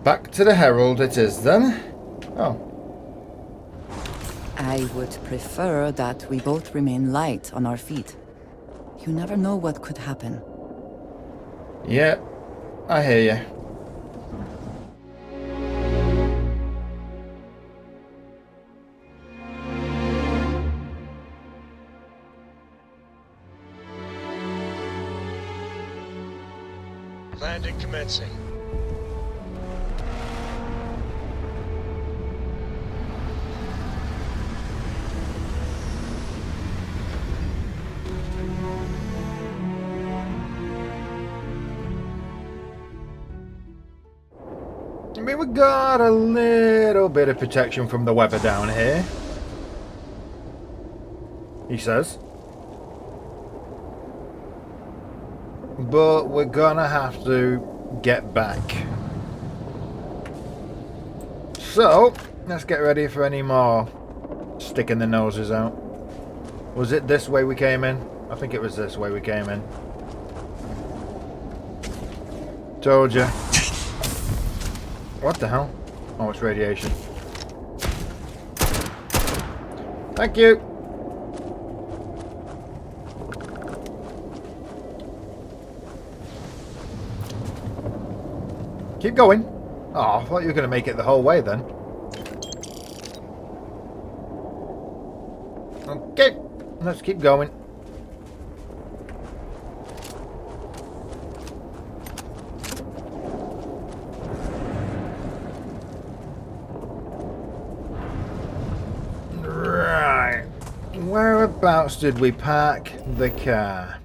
Back to the Herald it is then. Oh. I would prefer that we both remain light on our feet. You never know what could happen. Yeah, I hear you. Landing commencing. I mean, we got a little bit of protection from the weather down here. He says. But we're gonna have to get back. So, let's get ready for any more sticking the noses out. Was it this way we came in? I think it was this way we came in. Told ya. What the hell? Oh, it's radiation. Thank you. Keep going. Oh, I thought you were going to make it the whole way then. Okay, let's keep going. Right. Whereabouts did we park the car?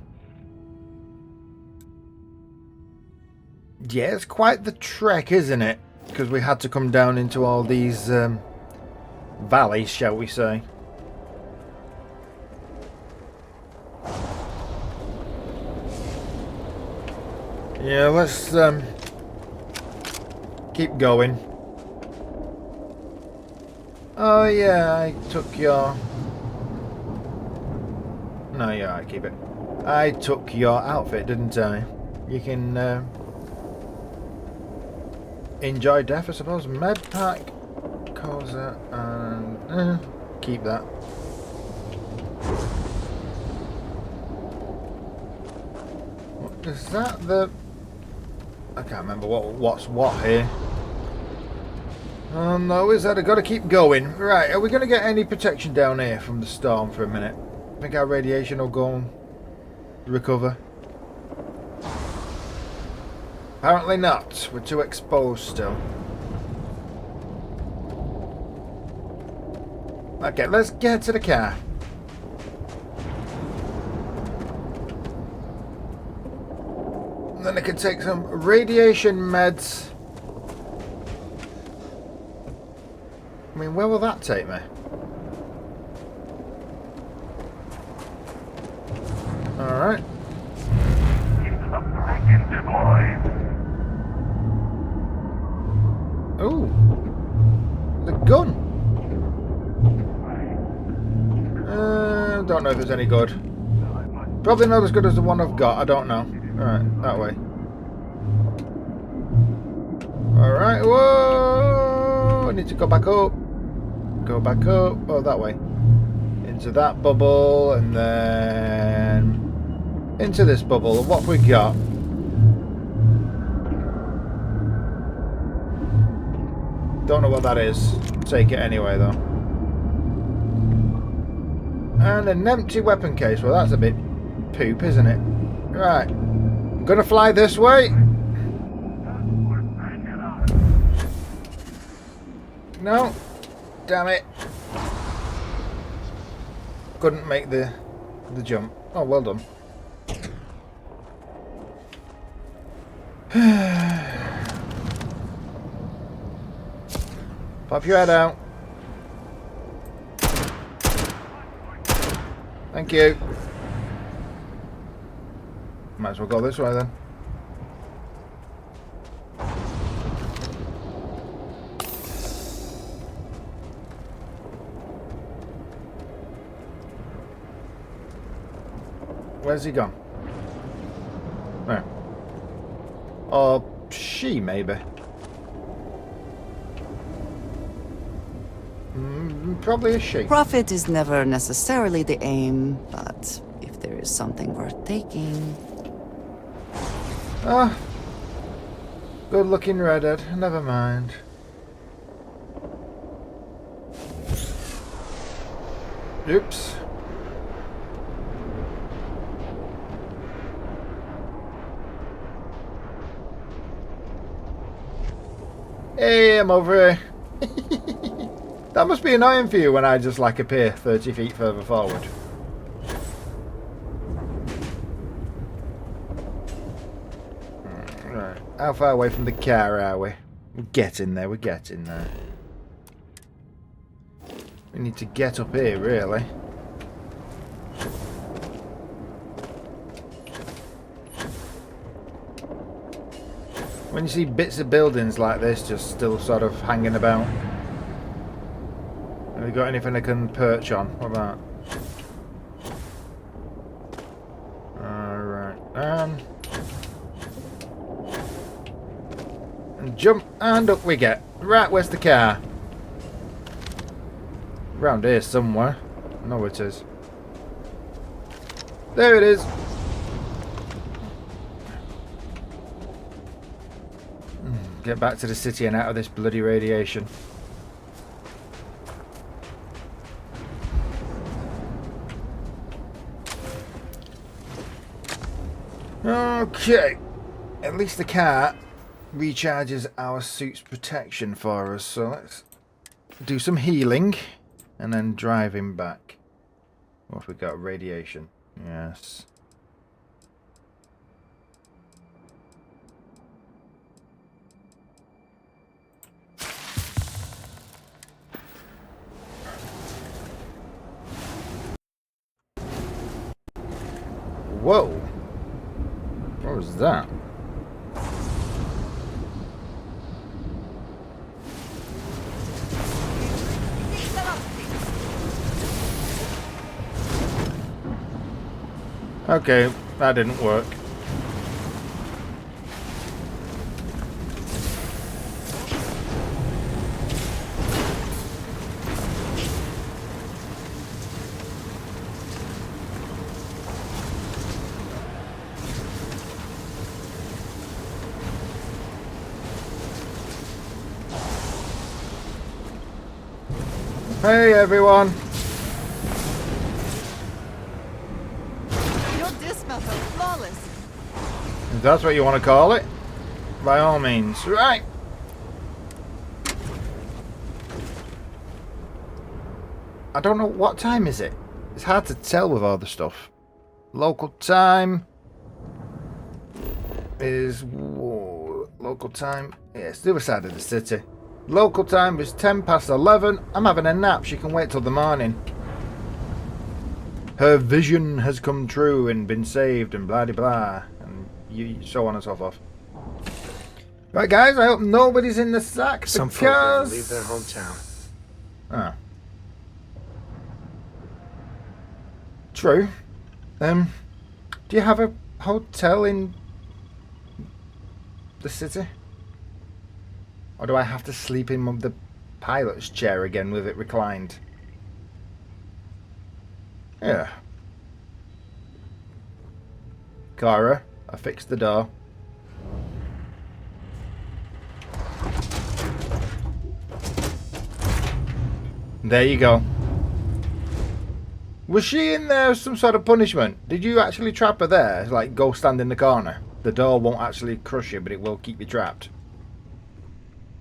Yeah, it's quite the trek, isn't it? Because we had to come down into all these valleys, shall we say. Yeah, let's keep going. Oh yeah, I took your... No, yeah, I keep it. I took your outfit, didn't I? You can enjoy death, I suppose. Med pack, Koza, and keep that. What is that? The... I can't remember what's what here. Oh no, is that? I've got to keep going. Right, are we going to get any protection down here from the storm for a minute? I think our radiation will go and recover. Apparently not. We're too exposed still. Okay, let's get to the car. And then I can take some radiation meds. I mean, where will that take me? Alright. Ooh. The gun. Don't know if it's any good. Probably not as good as the one I've got. I don't know. Alright, that way. Alright, whoa! I need to go back up. Go back up. Oh, that way. Into that bubble, and then into this bubble. What have we got? Don't know what that is. Take it anyway, though. And an empty weapon case. Well, that's a bit poop, isn't it? Right. I'm gonna fly this way. No. Damn it. Couldn't make the jump. Oh, well done. Pop your head out. Thank you. Might as well go this way then. Where's he gone? Where? Or she, maybe. Probably a sheep. Profit is never necessarily the aim, but if there is something worth taking... Ah, good looking redhead. Never mind. Oops. Hey, I'm over here. That must be annoying for you when I just like appear 30 feet further forward. Right. How far away from the car are we? We're getting there, we're getting there. We need to get up here, really. When you see bits of buildings like this just still sort of hanging about. Have you got anything I can perch on? What about? Alright. And jump, and up we get. Right, where's the car? Round here somewhere. I know it is. There it is. Get back to the city and out of this bloody radiation. Okay. At least the car recharges our suit's protection for us. So let's do some healing and then drive him back. What have we got? Radiation. Yes. Whoa! What was that? Okay, that didn't work. Hey everyone! Your dismounts are flawless. If that's what you want to call it, by all means. Right! I don't know, what time is it? It's hard to tell with all the stuff. Local time is... Whoa, local time? Yeah, it's the other side of the city. Local time is 10 past 11. I'm having a nap. She can wait till the morning. Her vision has come true and been saved and blah de blah. And so on and so forth. Right, guys, I hope nobody's in the sack. Some because... folk never leave their hometown. Ah. True. Do you have a hotel in the city? Or do I have to sleep in the pilot's chair again with it reclined? Yeah. Cara, I fixed the door. There you go. Was she in there as some sort of punishment? Did you actually trap her there? Like, go stand in the corner. The door won't actually crush you, but it will keep you trapped.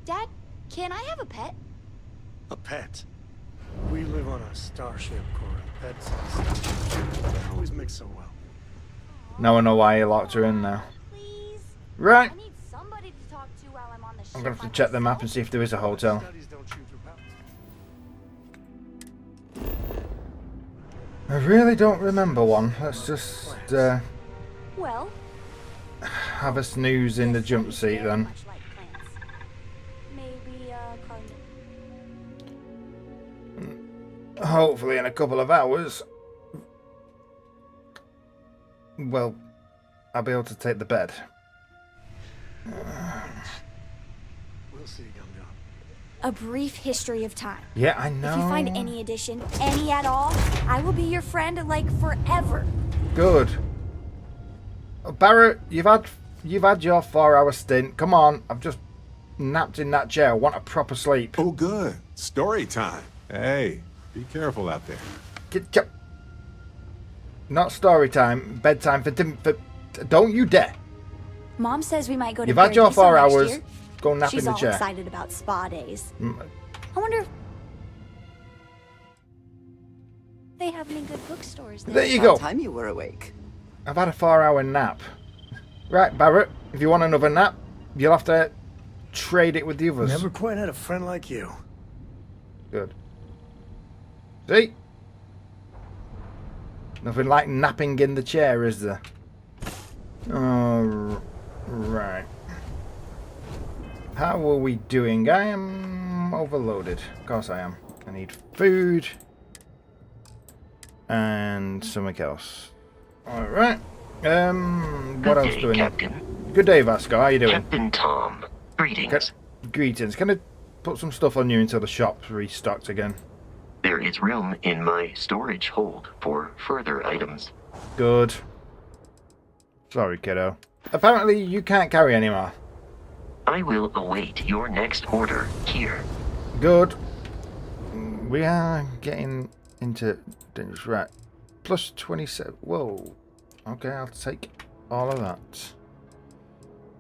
Dad, can I have a pet? A pet? We live on a starship, Cora. Pets always mix so well. Now I know why you locked her in there. Please? Right. I need somebody to talk to while I'm on the ship. I'm going to have to by check the map and myself. see if there is a hotel. Studies don't shoot through power. I really don't remember one. Let's just Well, have a snooze in the jump seat very then. much like plants. Maybe a cardinal. Hopefully in a couple of hours. Well, I'll be able to take the bed. We'll see, young John. A brief history of time. Yeah, I know. If you find any edition, any at all, I will be your friend like forever. Good. Oh, Barrett, you've had your 4-hour stint. Come on, I've just napped in that chair. I want a proper sleep. Oh, good. Story time. Hey, be careful out there. Not story time. Bedtime for don't you dare. Mom says we might go to You've had your Paradiso 4 next hours. year. Go nap She's in the all chair. excited about spa days. I wonder if they have any good bookstores there. There you go. About time you were awake. I've had a 4-hour nap. Right, Barrett, if you want another nap, you'll have to trade it with the others. Never quite had a friend like you. Good. See? Nothing like napping in the chair, is there? Oh, right. How are we doing? I am overloaded. Of course I am. I need food. And something else. Alright. What else do I need? Captain. Good day, Vasco. How you doing? Captain Tom. Greetings. Greetings. Can I put some stuff on you until the shop's restocked again? There is room in my storage hold for further items. Good. Sorry, kiddo. Apparently, you can't carry anymore. I will await your next order here. Good. We are getting into dangerous. Right. Plus 27. Whoa. Okay, I'll take all of that.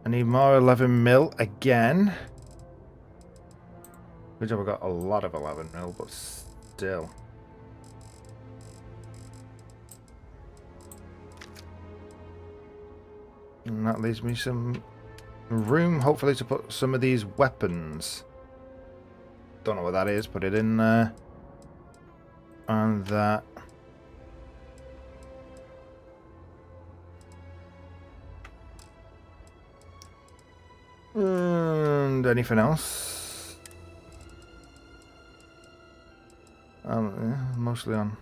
I need more 11 mil again. Good job, I got a lot of 11 mil, but still. And that leaves me some room, hopefully, to put some of these weapons. Don't know what that is, put it in there. And that. And anything else? Yeah, mostly on.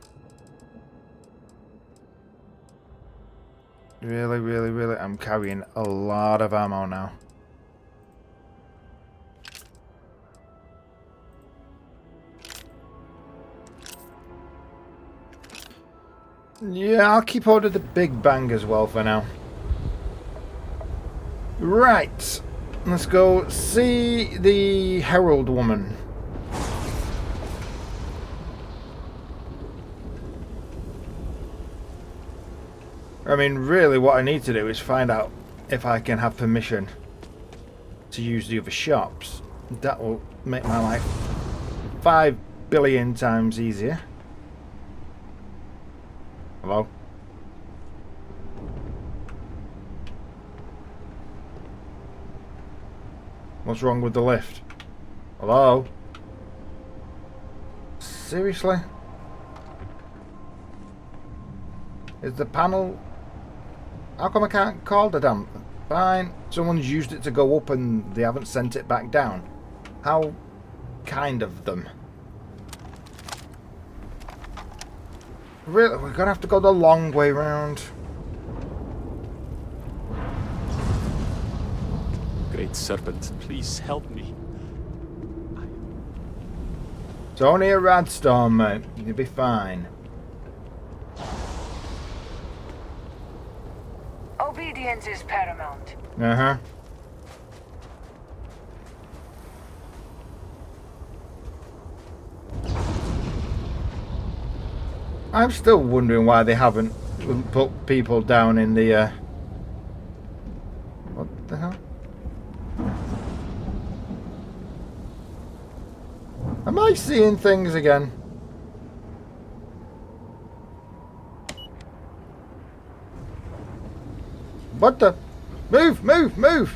Really, I'm carrying a lot of ammo now. Yeah, I'll keep hold of the big bang as well for now. Right. Let's go see the Herald woman. I mean, really what I need to do is find out if I can have permission to use the other shops. That will make my life 5 billion times easier. Hello? What's wrong with the lift? Hello? Seriously? Is the panel... How come I can't call the damn... Fine. Someone's used it to go up and they haven't sent it back down. How kind of them. Really? We're gonna have to go the long way round. Great Serpent, please help me. It's only a rad storm, mate. You'll be fine. Obedience is paramount. Uh-huh. I'm still wondering why they haven't put people down in the, What the hell? Am I seeing things again? What the? Move, move, move!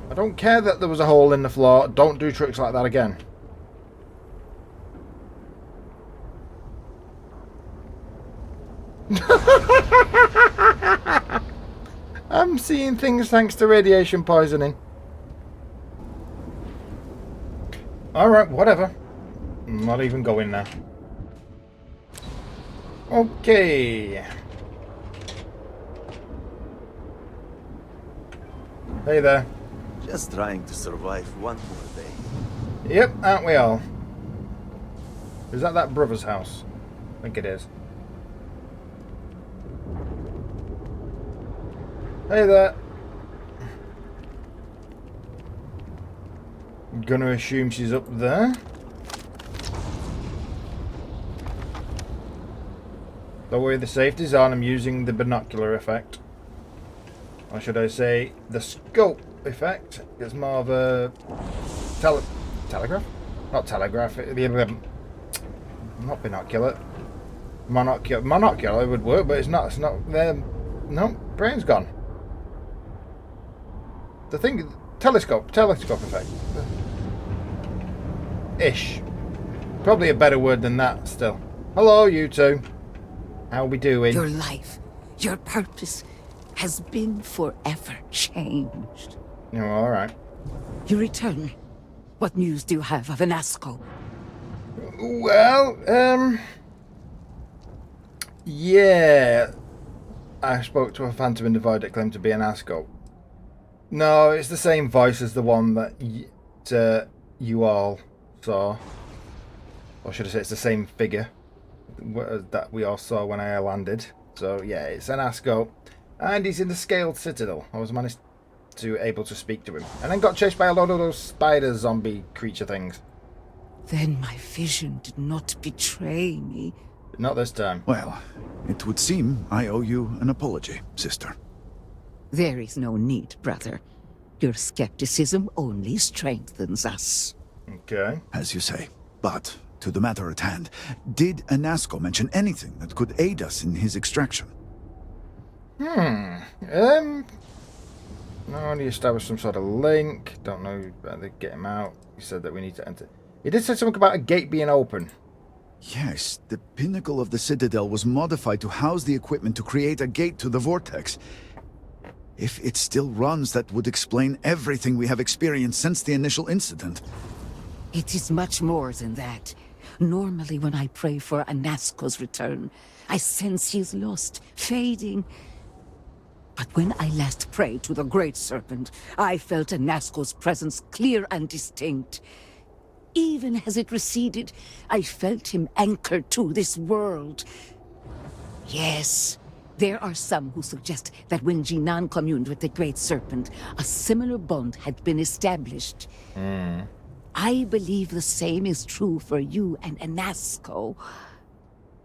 I don't care that there was a hole in the floor. Don't do tricks like that again. I'm seeing things thanks to radiation poisoning. Alright, whatever. I'm not even going now. Okay. Hey there. Just trying to survive one more day. Yep, aren't we all? Is that brother's house? I think it is. Hey there. I'm gonna assume she's up there. Don't worry, the safety's on. I'm using the binocular effect. Or should I say the scope effect? It's more of a telegraph? Not telegraph. Not binocular. Monocular would work, but it's not. It's not. No, brain's gone. The thing, telescope effect. Ish. Probably a better word than that. Still. Hello, you two. How we doing? Your life, your purpose, has been forever changed. Oh, all right. You return. What news do you have of Anasco? Well, yeah. I spoke to a Phantom in the Void that claimed to be an Asco. No, it's the same voice as the one that you all saw. Or should I say it's the same figure that we all saw when I landed. So yeah, it's an Asco. And he's in the Scaled Citadel. I was managed to able to speak to him. And then got chased by a lot of those spider zombie creature things. Then my vision did not betray me. Not this time. Well, it would seem I owe you an apology, sister. There is no need, brother. Your skepticism only strengthens us. Okay. As you say. But, to the matter at hand, did Anasco mention anything that could aid us in his extraction? No, only established some sort of link. Don't know how to get him out. He said that we need to enter. He did say something about a gate being open. Yes, the pinnacle of the Citadel was modified to house the equipment to create a gate to the Vortex. If it still runs, that would explain everything we have experienced since the initial incident. It is much more than that. Normally when I pray for Anasco's return, I sense he is lost, fading. But when I last prayed to the Great Serpent, I felt Anasco's presence clear and distinct. Even as it receded, I felt him anchored to this world. Yes, there are some who suggest that when Jinan communed with the Great Serpent, a similar bond had been established. I believe the same is true for you and Anasco.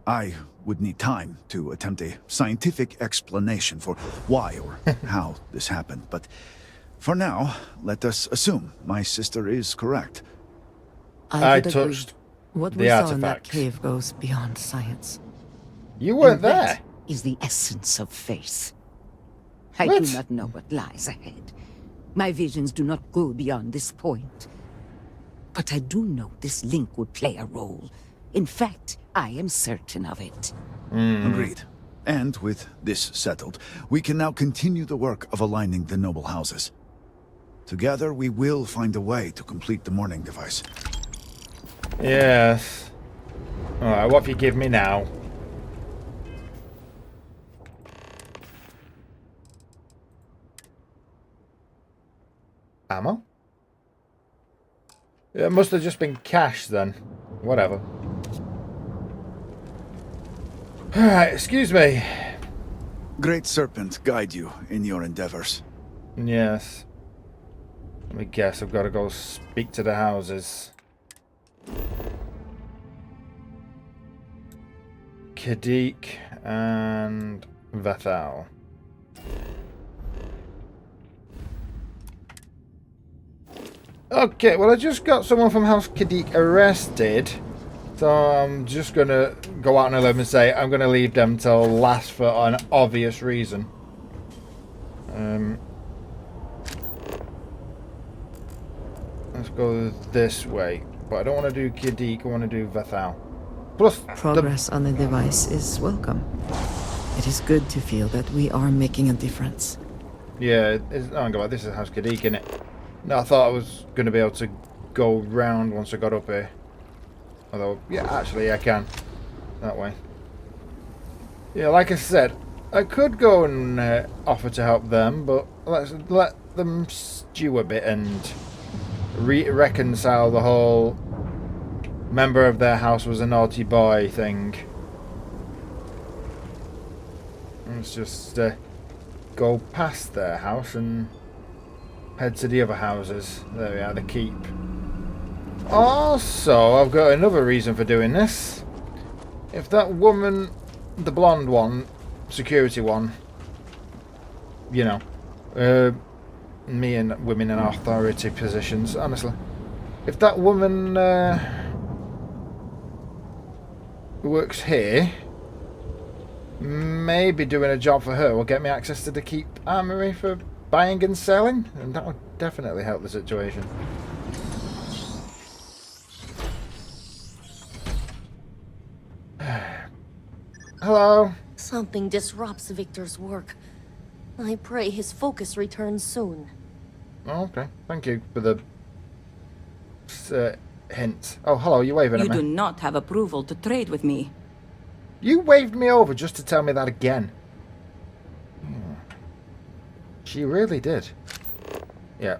I would need time to attempt a scientific explanation for why or how this happened, but for now, let us assume my sister is correct. I touched what the we saw in that artifact. cave goes beyond science. You weren't And that there. is the essence of faith. I What? do not know what lies ahead. My visions do not go beyond this point. But I do know this link would play a role. In fact, I am certain of it. Agreed. And with this settled, we can now continue the work of aligning the noble houses. Together, we will find a way to complete the mourning device. Yes. Alright, what if you give me now? Ammo? It must have just been cash then. Whatever. Alright, excuse me. Great Serpent guide you in your endeavors. Yes. Let me guess, I've got to go speak to the houses. Kadik and Vathal. Okay, well I just got someone from House Kadik arrested. So I'm just going to go out on a limb and say I'm going to leave them till last for an obvious reason. Let's go this way. But I don't want to do Kadik, I want to do Vathal. Plus, Progress on the device is welcome. It is good to feel that we are making a difference. yeah, hang on, this is House Kadik, isn't it? No, I thought I was going to be able to go round once I got up here. Although, yeah, actually I can. That way. Yeah, like I said, I could go and offer to help them, but them stew a bit and reconcile the whole member of their house was a naughty boy thing. Let's just go past their house and head to the other houses. There we are, the keep. Also, I've got another reason for doing this. If that woman, the blonde one, security one, you know, me and women in authority positions, honestly. If that woman works here, maybe doing a job for her will get me access to the keep armory for buying and selling, and that would definitely help the situation. Hello. Something disrupts Victor's work. I pray his focus returns soon. Oh, okay, thank you for the hint. Oh, hello, you waving at me? You do not have approval to trade with me. You waved me over just to tell me that again. She really did. Yeah.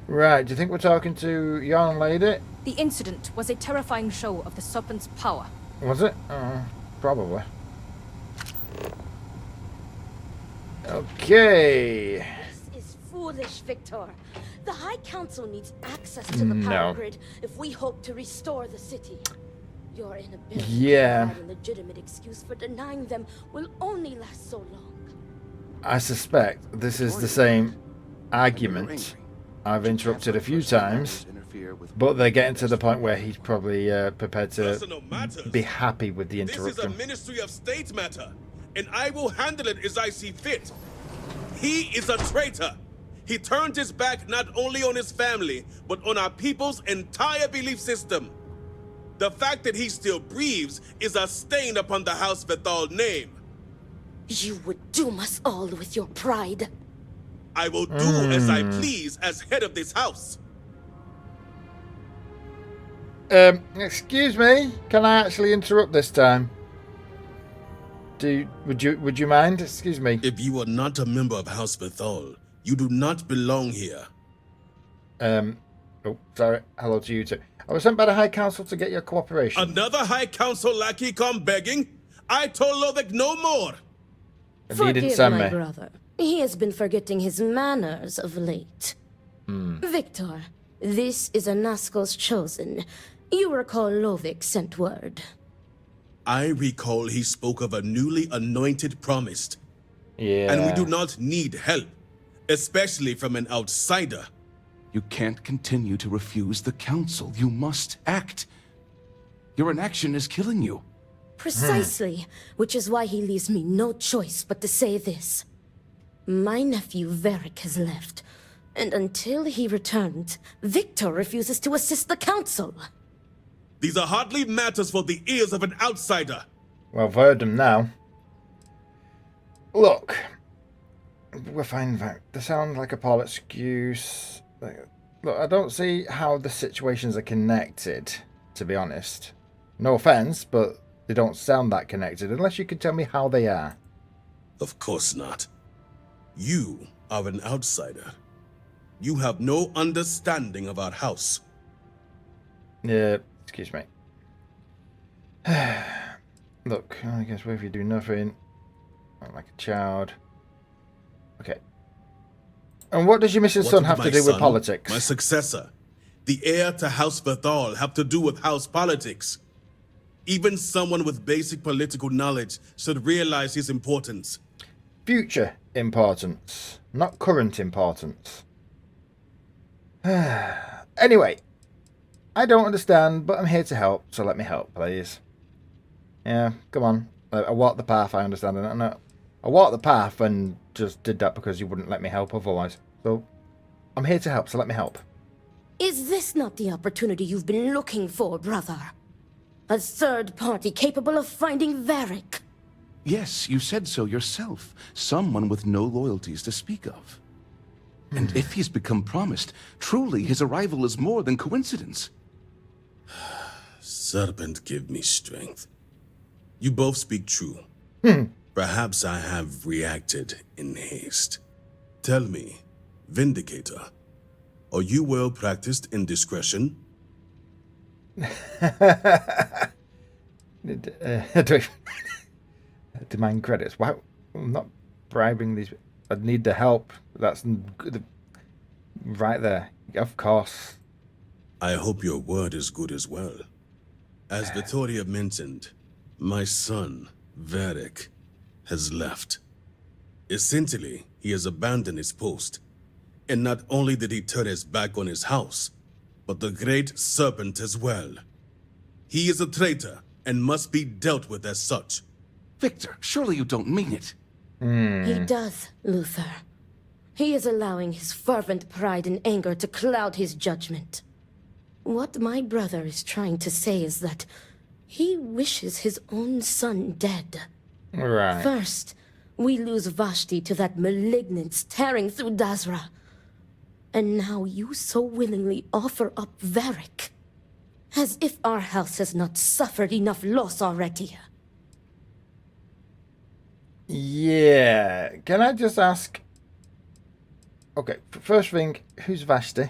Right, do you think we're talking to young lady? The incident was a terrifying show of the serpent's power. Was it? Probably. Okay. This is foolish, Victor. The High Council needs access to the power grid if we hope to restore the city. Your inability to provide a legitimate excuse for denying them will only last so long. I suspect this is the same argument I've interrupted a few times, but they're getting to the point where he's probably prepared to be happy with the interruption. This is a Ministry of State matter, and I will handle it as I see fit. He is a traitor. He turned his back not only on his family, but on our people's entire belief system. The fact that he still breathes is a stain upon the House Bethal name. You would doom us all with your pride. I will do as I please as head of this house. Excuse me, can I actually interrupt this time? Would you mind? Excuse me. If you are not a member of House Bethal, you do not belong here. Oh, sorry. Hello to you too. I was sent by the High Council to get your cooperation. Another High Council lackey come begging? I told Lovick no more. Forgive my brother. He has been forgetting his manners of late. Victor, this is Anaskel's chosen. You recall Lovick sent word. I recall he spoke of a newly anointed promised. Yeah. And we do not need help, especially from an outsider. You can't continue to refuse the council. You must act. Your inaction is killing you. Precisely, which is why he leaves me no choice but to say this. My nephew Varric has left, and until he returns, Victor refuses to assist the council. These are hardly matters for the ears of an outsider. Well, I've heard them now. Look, we're fine. They sound like a poor excuse. Look, I don't see how the situations are connected, to be honest. No offense, but they don't sound that connected, unless you can tell me how they are. Of course not. You are an outsider. You have no understanding of our house. Yeah, excuse me. Look, I guess what if you do nothing? I'm like a child. Okay. And what does your missing son have to do with politics? My successor, the heir to House Bethal, have to do with house politics. Even someone with basic political knowledge should realize his importance. Future importance, not current importance. Anyway, I don't understand, but I'm here to help, so let me help, please. Yeah, come on. I walked the path, I understand. I walked the path and just did that because you wouldn't let me help otherwise. So, I'm here to help, so let me help. Is this not the opportunity you've been looking for, brother? A third party capable of finding Varric? Yes, you said so yourself. Someone with no loyalties to speak of. And if he's become promised, truly his arrival is more than coincidence. Serpent, give me strength. You both speak true. Perhaps I have reacted in haste. Tell me, Vindicator, are you well practiced in discretion? Demand credits. Why? I'm not bribing these. I'd need the help. That's right there. Of course. I hope your word is good as well. As Vittoria mentioned, my son, Varric, has left. Essentially, he has abandoned his post. And not only did he turn his back on his house, but the Great Serpent as well. He is a traitor and must be dealt with as such. Victor, surely you don't mean it. He does, Luther. He is allowing his fervent pride and anger to cloud his judgment. What my brother is trying to say is that he wishes his own son dead. Right. First, we lose Vashti to that malignance tearing through Dazra. And now you so willingly offer up Varric. As if our house has not suffered enough loss already. Yeah. Can I just ask? Okay, first thing, who's Vashti?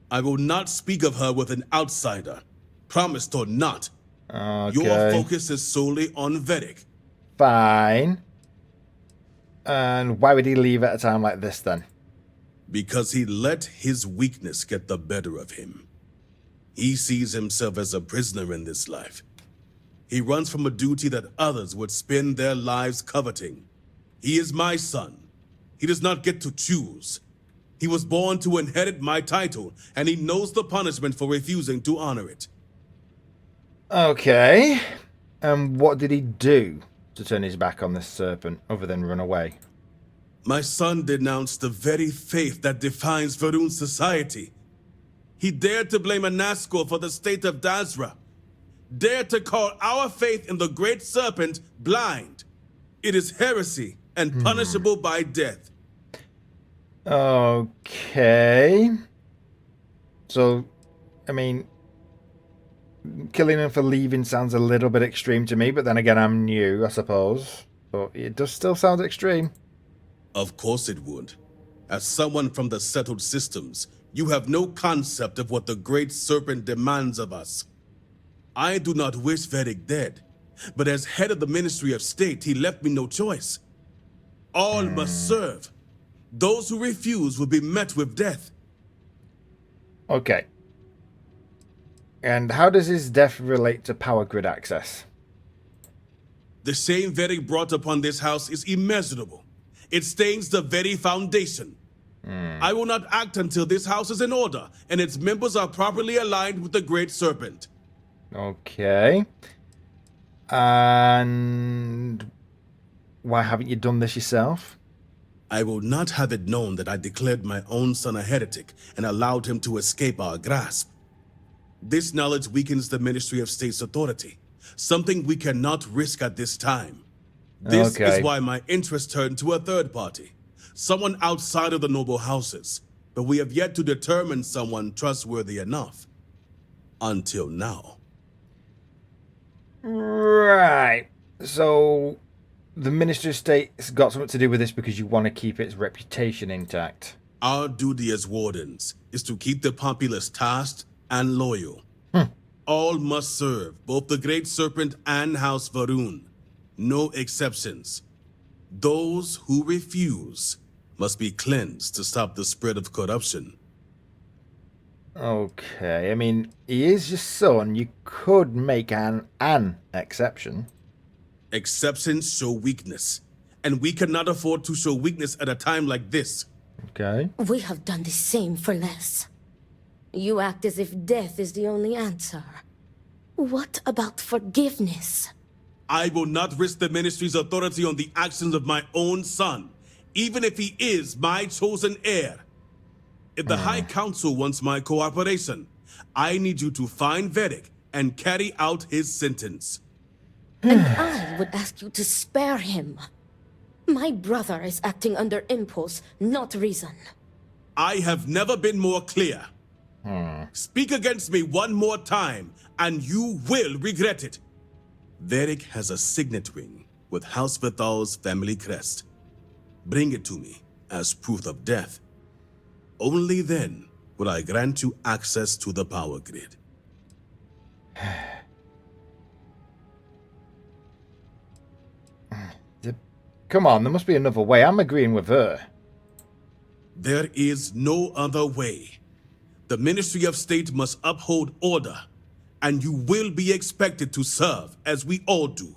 I will not speak of her with an outsider. Promised or not. Okay. Your focus is solely on Varric. Fine. And why would he leave at a time like this then? Because he let his weakness get the better of him. He sees himself as a prisoner in this life. He runs from a duty that others would spend their lives coveting. He is my son. He does not get to choose. He was born to inherit my title, and he knows the punishment for refusing to honor it. Okay. And what did he do to turn his back on this serpent, other than run away? My son denounced the very faith that defines Varun society. He dared to blame Anasco for the state of Dazra. Dared to call our faith in the Great Serpent blind. It is heresy and punishable by death. Okay. So, I mean, killing him for leaving sounds a little bit extreme to me, but then again, I'm new, I suppose. But it does still sound extreme. Of course it would. As someone from the settled systems, you have no concept of what the Great Serpent demands of us. I do not wish Varric dead, but as head of the Ministry of State, he left me no choice. All must serve. Those who refuse will be met with death. Okay. And how does his death relate to power grid access? The shame Varric brought upon this house is immeasurable. It stains the very foundation. I will not act until this house is in order and its members are properly aligned with the Great Serpent. Okay. And why haven't you done this yourself? I will not have it known that I declared my own son a heretic and allowed him to escape our grasp. This knowledge weakens the Ministry of State's authority, something we cannot risk at this time. This is why my interest turned to a third party, someone outside of the noble houses, but we have yet to determine someone trustworthy enough. Until now. Right. So, the Ministry of State's got something to do with this because you want to keep its reputation intact. Our duty as wardens is to keep the populace tasked and loyal. All must serve, both the Great Serpent and House Varun. No exceptions. Those who refuse must be cleansed to stop the spread of corruption. Okay, I mean, he is your son. You could make an exception. Exceptions show weakness, and we cannot afford to show weakness at a time like this. Okay. We have done the same for less. You act as if death is the only answer. What about forgiveness? I will not risk the Ministry's authority on the actions of my own son, even if he is my chosen heir. If the High Council wants my cooperation, I need you to find Varric and carry out his sentence. And I would ask you to spare him. My brother is acting under impulse, not reason. I have never been more clear. Speak against me one more time, and you will regret it. Varric has a signet ring with House Vithal's family crest. Bring it to me as proof of death. Only then will I grant you access to the power grid. Come on, there must be another way. I'm agreeing with her. There is no other way. The Ministry of State must uphold order, and you will be expected to serve, as we all do.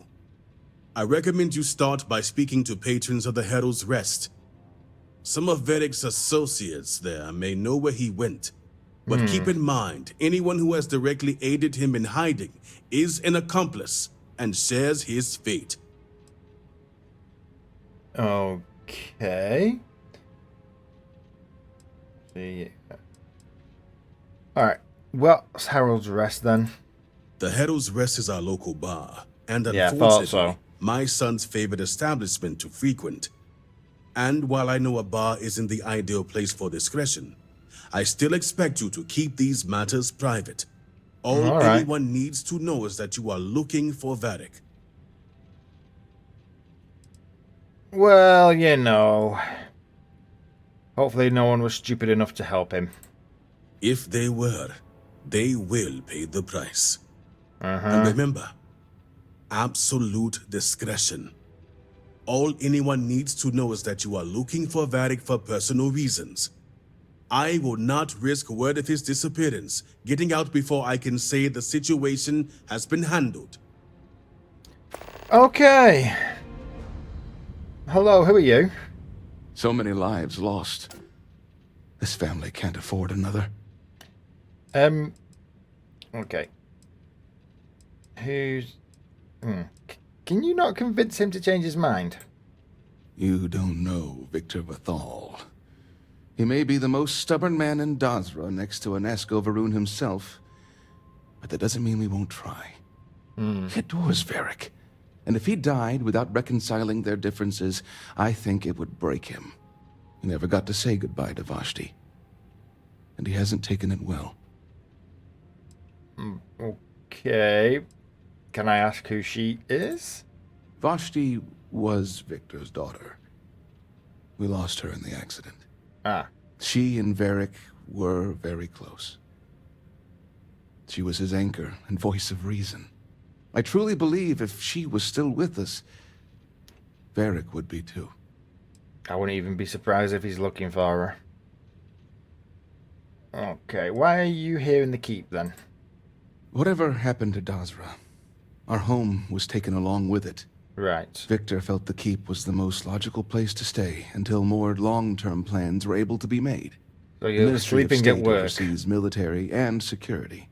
I recommend you start by speaking to patrons of the Herald's Rest. Some of Veric's associates there may know where he went, but keep in mind, anyone who has directly aided him in hiding is an accomplice and shares his fate. Okay. Alright, what's Harold's Rest then? The Herald's Rest is our local bar, and Yeah, unfortunately, thought so. my son's favorite establishment to frequent. And while I know a bar isn't the ideal place for discretion, I still expect you to keep these matters private. All right. anyone needs to know is that you are looking for Varick. Well, you know. Hopefully no one was stupid enough to help him. If they were, they will pay the price. And remember, absolute discretion. All anyone needs to know is that you are looking for Varick for personal reasons. I will not risk word of his disappearance getting out before I can say the situation has been handled. Okay. Hello, who are you? So many lives lost. This family can't afford another. Okay. Who's... Can you not convince him to change his mind? You don't know Victor Vathal. He may be the most stubborn man in Dazra next to Anasko Varun himself, but that doesn't mean we won't try. He adores Varick, and if he died without reconciling their differences, I think it would break him. He never got to say goodbye to Vashti, and he hasn't taken it well. Okay. Can I ask who she is? Vashti was Victor's daughter. We lost her in the accident. She and Varick were very close. She was his anchor and voice of reason. I truly believe if she was still with us, Varick would be too. I wouldn't even be surprised if he's looking for her. Okay, why are you here in the keep then? Whatever happened to Dazra, our home was taken along with it. Right. Victor felt the keep was the most logical place to stay until more long-term plans were able to be made. So you're sleeping at work. Oversees military and security,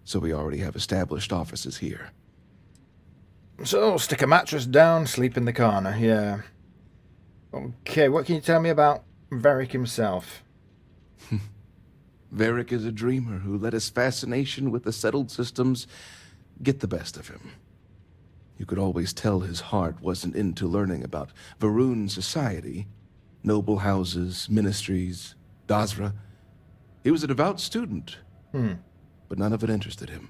so we already have established offices here. So, stick a mattress down, sleep in the corner, yeah. Okay, what can you tell me about Varick himself? Varick is a dreamer who let his fascination with the settled systems get the best of him. You could always tell his heart wasn't into learning about Varun society, noble houses, ministries, Dazra. He was a devout student, but none of it interested him.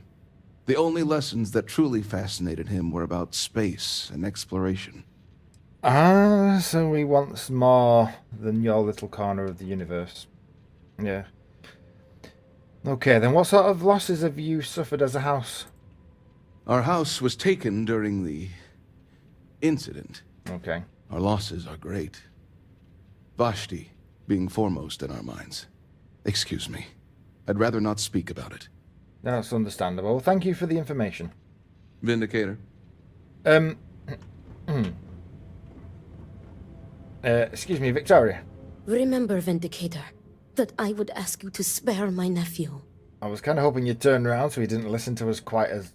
The only lessons that truly fascinated him were about space and exploration. So he wants more than your little corner of the universe. Yeah. Okay, then what sort of losses have you suffered as a house? Our house was taken during the incident. Okay. Our losses are great. Vashti being foremost in our minds. Excuse me. I'd rather not speak about it. That's understandable. Thank you for the information. Vindicator. Excuse me, Victoria. Remember, Vindicator, that I would ask you to spare my nephew. I was kind of hoping you'd turn around so he didn't listen to us quite as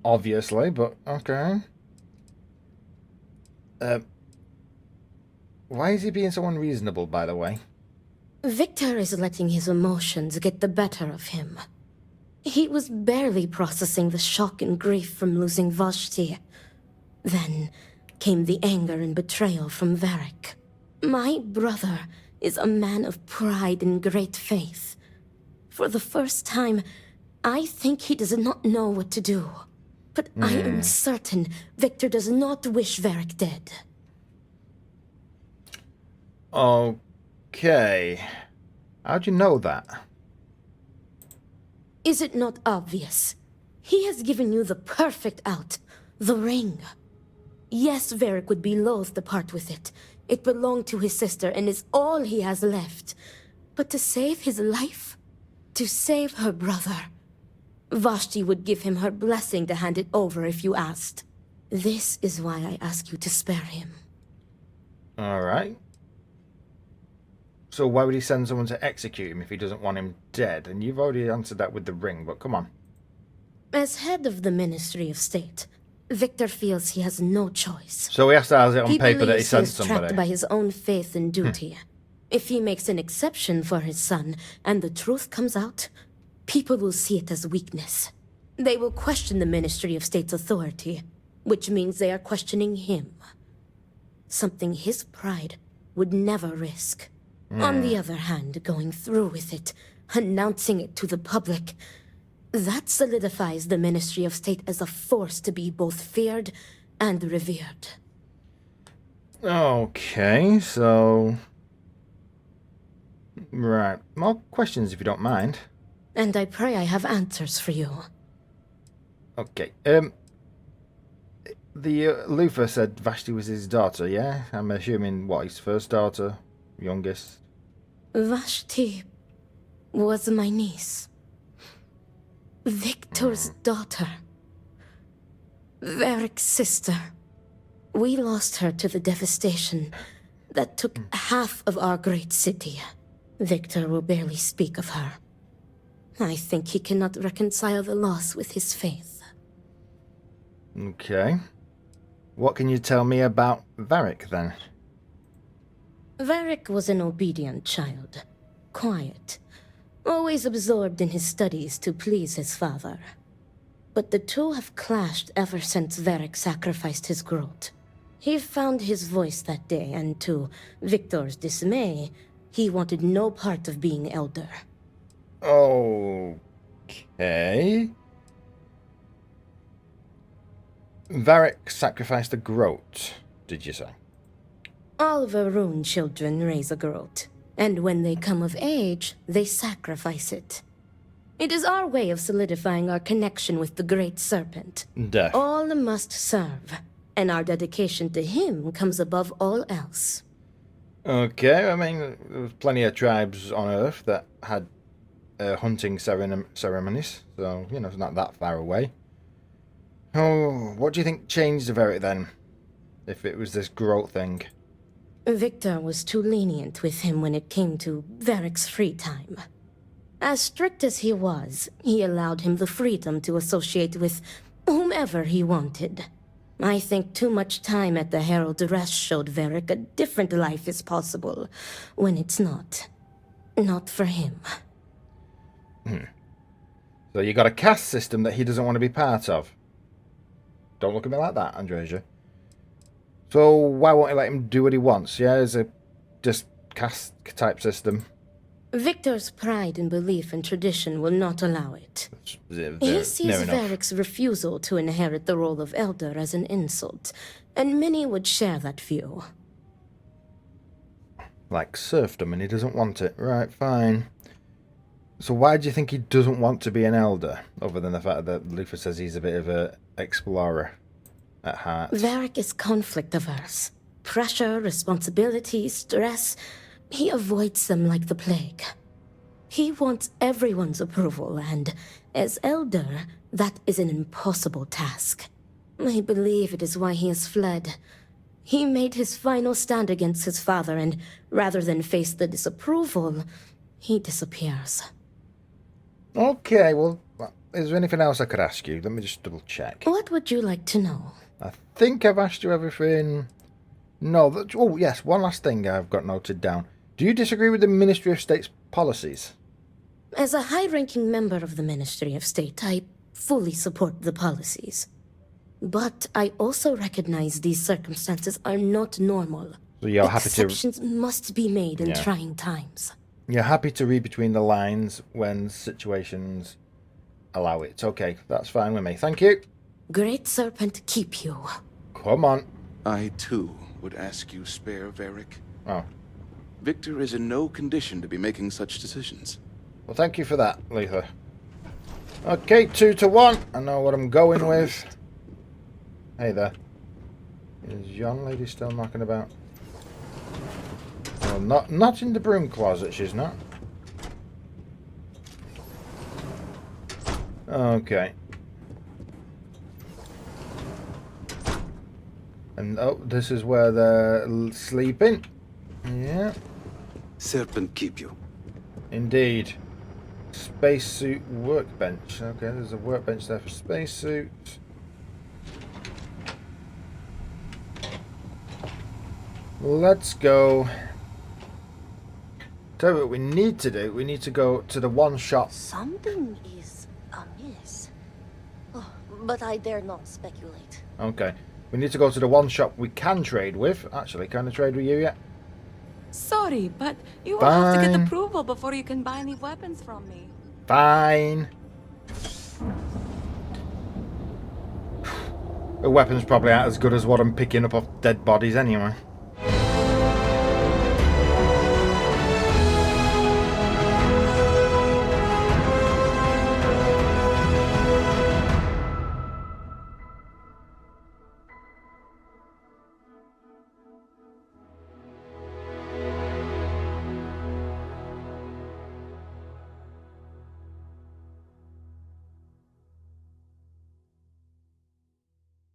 obviously, but okay. Why is he being so unreasonable, by the way? Victor is letting his emotions get the better of him. He was barely processing the shock and grief from losing Vashti. Then came the anger and betrayal from Varick. My brother is a man of pride and great faith. For the first time, I think he does not know what to do. But I am certain Victor does not wish Varick dead. Okay. How'd you know that? Is it not obvious? He has given you the perfect out. The ring. Yes, Varric would be loath to part with it. It belonged to his sister and is all he has left. But to save his life? To save her brother? Vashti would give him her blessing to hand it over if you asked. This is why I ask you to spare him. Alright. So why would he send someone to execute him if he doesn't want him dead? And you've already answered that with the ring, but come on. As head of the Ministry of State, Victor feels he has no choice. So he has to have it on paper that he sent He somebody. trapped by his own faith and duty. If he makes an exception for his son, and the truth comes out, people will see it as weakness. They will question the Ministry of State's authority, which means they are questioning him. Something his pride would never risk. On the other hand, going through with it, announcing it to the public, that solidifies the Ministry of State as a force to be both feared and revered. Okay, so... Right. More questions if you don't mind. And I pray I have answers for you. Okay. The Luther said Vashti was his daughter, yeah? I'm assuming, what, his first daughter? Youngest? Vashti was my niece. Victor's daughter. Varric's sister. We lost her to the devastation that took half of our great city. Victor will barely speak of her. I think he cannot reconcile the loss with his faith. Okay. What can you tell me about Varric, then? Varric was an obedient child. Quiet. Always absorbed in his studies to please his father. But the two have clashed ever since Varric sacrificed his growth. He found his voice that day, and to Victor's dismay, he wanted no part of being elder. Okay. Varric sacrificed a groat, did you say? All Varun children raise a groat, and when they come of age, they sacrifice it. It is our way of solidifying our connection with the Great Serpent. Death. All must serve, and our dedication to him comes above all else. Okay, I mean, there was plenty of tribes on Earth that had hunting ceremonies, so, you know, it's not that far away. Oh, what do you think changed Varric then? If it was this groat thing? Victor was too lenient with him when it came to Varric's free time. As strict as he was, he allowed him the freedom to associate with whomever he wanted. I think too much time at the Herald Rest showed Varric a different life is possible, when it's not. Not for him. So you got a caste system that he doesn't want to be part of. Don't look at me like that, Andresia. So why won't he let him do what he wants? Yeah, is a just caste type system. Victor's pride and belief in tradition will not allow it. He sees Varric's refusal to inherit the role of elder as an insult, and many would share that view. Like serfdom, and he doesn't want it. Right, fine. So why do you think he doesn't want to be an elder, other than the fact that Luther says he's a bit of an explorer at heart? Varric is conflict averse. Pressure, responsibility, stress. He avoids them like the plague. He wants everyone's approval, and as elder, that is an impossible task. I believe it is why he has fled. He made his final stand against his father, and rather than face the disapproval, he disappears. Okay, well, is there anything else I could ask you? Let me just double check. What would you like to know? I think I've asked you everything. No, oh yes, one last thing I've got noted down. Do you disagree with the Ministry of State's policies? As a high-ranking member of the Ministry of State, I fully support the policies. But I also recognize these circumstances are not normal. So you're happy to... Exceptions must be made in trying times. You're happy to read between the lines when situations allow it. Okay, that's fine with me. Thank you. Great Serpent keep you. Come on. I, too, would ask you spare Varric. Oh. Victor is in no condition to be making such decisions. Well, thank you for that, Letha. Okay, 2 to 1. I know what I'm going with. Hey there. Is yon lady still knocking about? Well, not in the broom closet, she's not. Okay. And oh, this is where they're sleeping. Yeah. Serpent keep you. Indeed. Spacesuit workbench. Okay, there's a workbench there for spacesuits. Let's go. Tell you what we need to do. We need to go to the one shop. Something is amiss. Oh, but I dare not speculate. Okay. We need to go to the one shop we can trade with. Actually, can I trade with you yet? Sorry, but you will have to get approval before you can buy any weapons from me. Fine. The weapons probably aren't as good as what I'm picking up off dead bodies anyway.